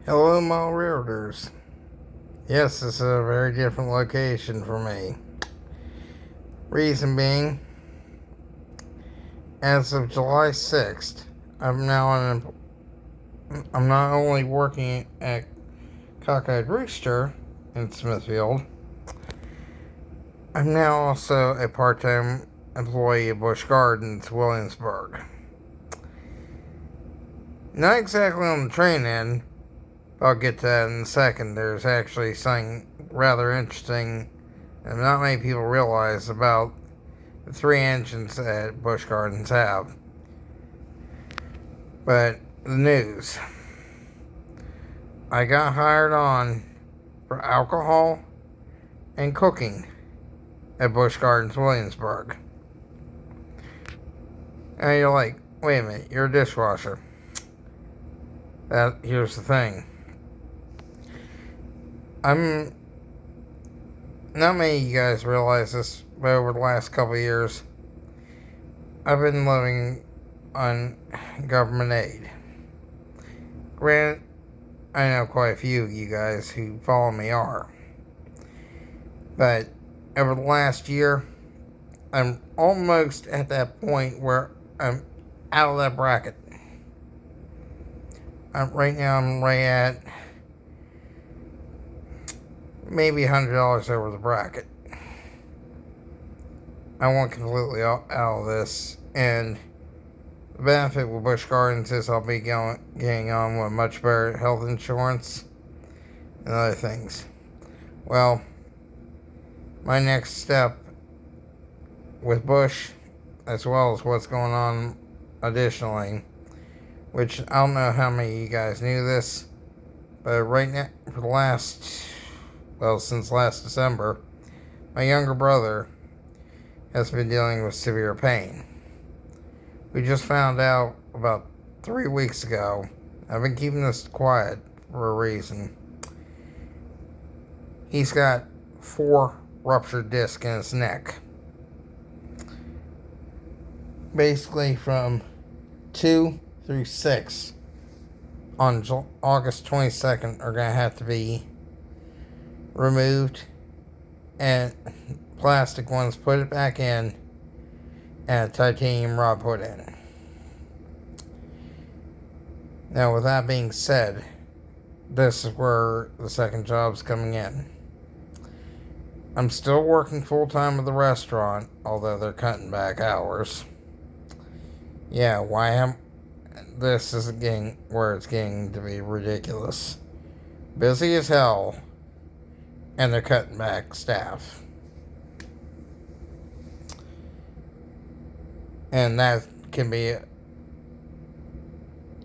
Hello, my realtors. Yes, this is a very different location for me. Reason being, as of July 6th, I'm not only working at Cockeyed Rooster in Smithfield, I'm now also a part-time employee at Busch Gardens, Williamsburg. Not exactly on the train end, but I'll get to that in a second. There's actually something rather interesting and not many people realize about the three engines that Busch Gardens have. But the news. I got hired on for alcohol and cooking at Busch Gardens, Williamsburg. And you're like, wait a minute, you're a dishwasher. Here's the thing. Not many of you guys realize this, but over the last couple of years, I've been living on government aid. Granted, I know quite a few of you guys who follow me are. But over the last year, I'm almost at that point where I'm out of that bracket. Right now, I'm right at maybe $100 over the bracket. I want completely out of this, and the benefit with Busch Gardens is I'll be getting on with much better health insurance and other things. Well, my next step with Busch, as well as what's going on additionally, which I don't know how many of you guys knew this, but right now, since last December, my younger brother has been dealing with severe pain. We just found out about 3 weeks ago. I've been keeping this quiet for a reason. He's got 4 ruptured discs in his neck. Basically from 2 through 6 on August 22nd are going to have to be removed and plastic ones put it back in and a titanium rod put in. Now, with that being said, this is where the second job's coming in. I'm still working full-time at the restaurant, although they're cutting back hours. Yeah, this is getting where it's getting to be ridiculous. Busy as hell, and they're cutting back staff. And that can be,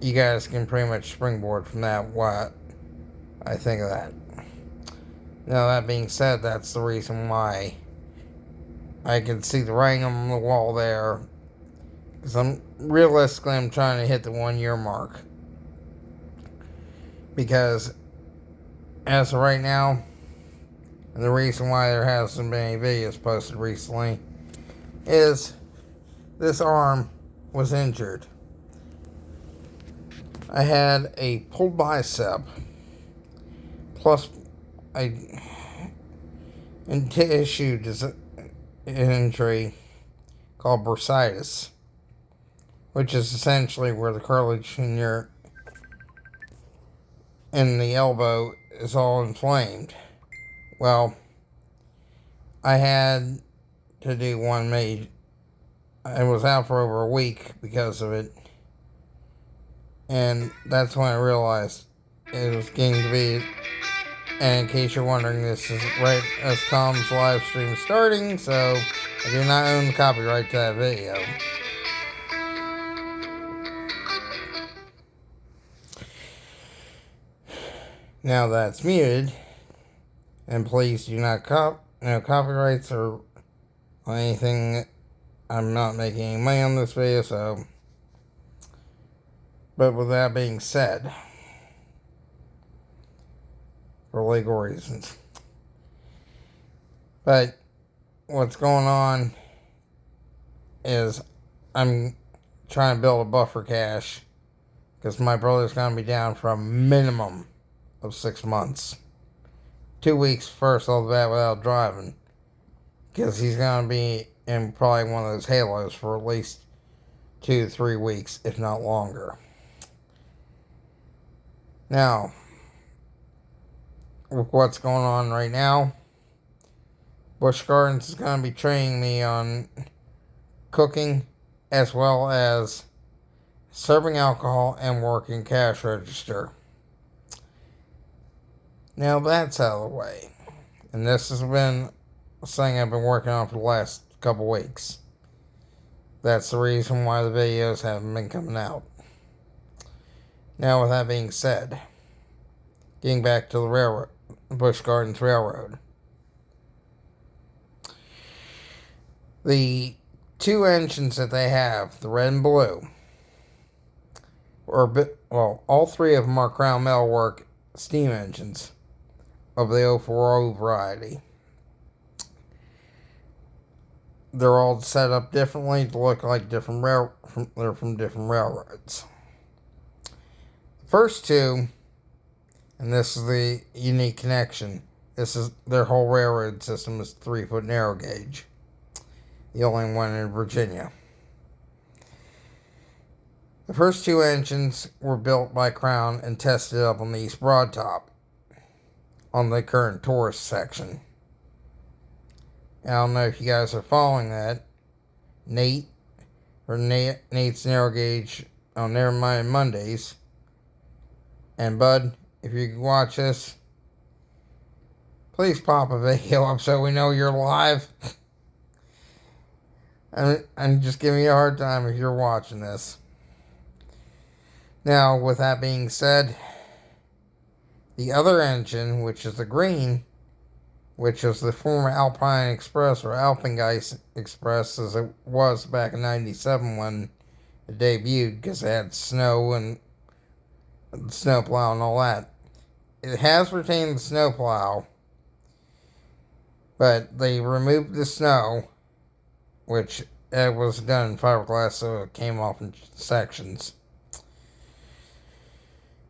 you guys can pretty much springboard from that what I think of that. Now, that being said, that's the reason why I can see the writing on the wall there. Because I'm trying to hit the 1 year mark. Because as of right now, and the reason why there hasn't been any videos posted recently, is this arm was injured. I had a pulled bicep, plus an tissue injury called bursitis, which is essentially where the cartilage in the elbow is all inflamed. Well, I had to do one major. I was out for over a week because of it. And that's when I realized it was getting to be. And in case you're wondering, this is right as Tom's live stream starting, so I do not own the copyright to that video. Now that's muted, and please do not no copyrights or anything. I'm not making any money on this video, so. But with that being said, for legal reasons. But what's going on is I'm trying to build a buffer cache because my brother's going to be down for a minimum of 6 months. 2 weeks first off the bat without driving, because he's going to be in probably one of those halos for at least 2 to 3 weeks, if not longer. Now, with what's going on right now, Busch Gardens is going to be training me on cooking as well as serving alcohol and working cash register. Now that's out of the way. And this has been a thing I've been working on for the last couple weeks. That's the reason why the videos haven't been coming out. Now with that being said, getting back to the railroad, Busch Gardens Railroad. The 2 engines that they have, the red and blue, all 3 of them are Crown Metalwork steam engines of the 040 variety. They're all set up differently to look like they're from different railroads. The first 2, and this is the unique connection, their whole railroad system is 3-foot narrow gauge. The only one in Virginia. The first 2 engines were built by Crown and tested up on the East Broad Top on the current tourist section. I don't know if you guys are following that. Nate's Narrow Gauge on Nevermind Mondays. And Bud, if you can watch this, please pop a video up so we know you're live. And just give me a hard time if you're watching this. Now, with that being said, the other engine, which is the green, which was the former Alpine Express or Alpengeist Express as it was back in 97 when it debuted, because it had snow and snowplow and all that. It has retained the snowplow, but they removed the snow, which it was done in fiberglass, so it came off in sections.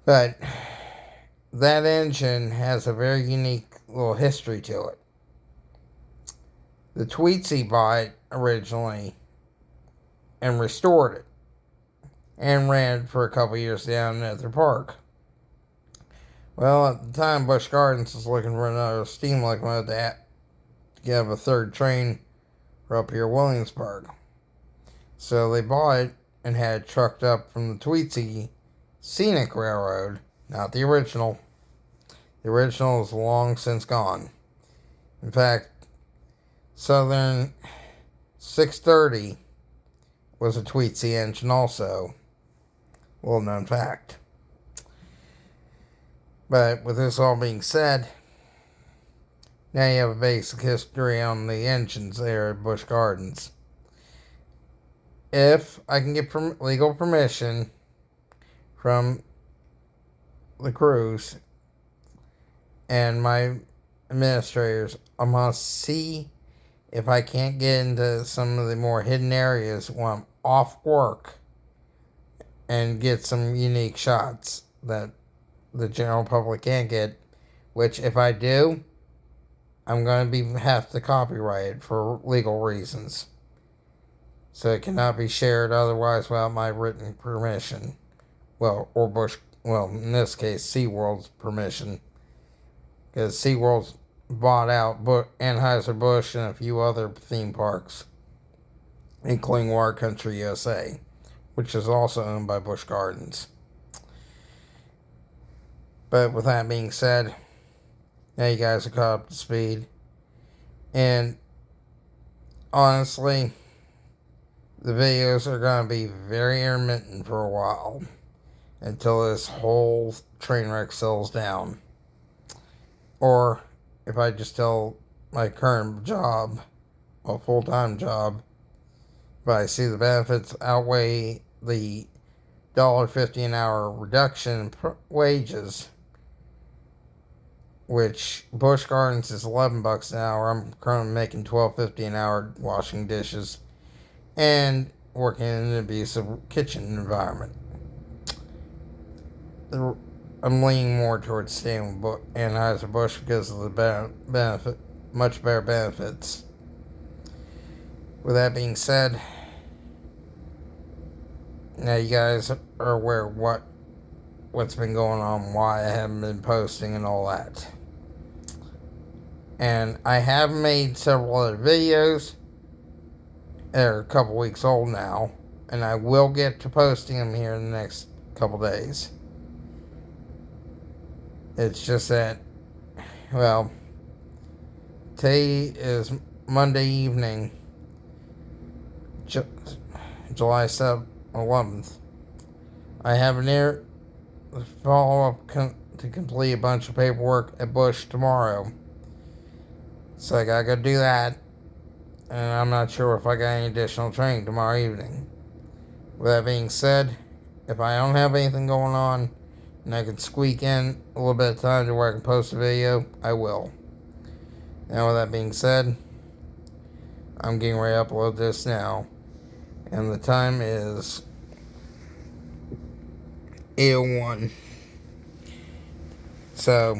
But that engine has a very unique little history to it. The Tweetsie bought it originally and restored it and ran it for a couple years down at their park. Well, at the time, Busch Gardens was looking for another steam locomotive to get a 3rd train for up here Williamsburg. So they bought it and had it trucked up from the Tweetsie Scenic Railroad, not the original. The original is long since gone. In fact, Southern 630 was a Tweetsie engine also. Little known fact. But with this all being said, now you have a basic history on the engines there at Busch Gardens. If I can get legal permission from the crews and my administrators, I'm going to see if I can't get into some of the more hidden areas when I'm off work and get some unique shots that the general public can't get, which if I do, I'm going to have to copyright it for legal reasons. So it cannot be shared otherwise without my written permission. In this case, SeaWorld's permission. Because SeaWorld's bought out Anheuser-Busch and a few other theme parks, including Water Country USA, which is also owned by Busch Gardens. But with that being said, now you guys are caught up to speed. And honestly, the videos are going to be very intermittent for a while until this whole train wreck settles down. Or if I just tell my current job, a full-time job, but I see the benefits outweigh the $1.50 an hour reduction in wages, which Busch Gardens is $11 an hour. I'm currently making $12.50 an hour washing dishes and working in an abusive kitchen environment. I'm leaning more towards staying with Anheuser-Busch because of the much better benefits. With that being said, now you guys are aware of what's been going on, why I haven't been posting and all that. And I have made several other videos. They're a couple weeks old now, and I will get to posting them here in the next couple days. It's just that, well, today is Monday evening, July 11th. I have an follow-up to complete a bunch of paperwork at Busch tomorrow. So I gotta go do that. And I'm not sure if I got any additional training tomorrow evening. With that being said, if I don't have anything going on and I can squeak in a little bit of time to where I can post a video, I will. Now with that being said, I'm getting ready to upload this now. And the time is 8:01. So,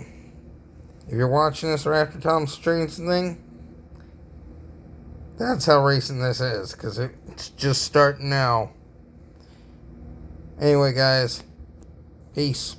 if you're watching this right after Tom streams the thing, that's how recent this is, because it's just starting now. Anyway, guys, peace.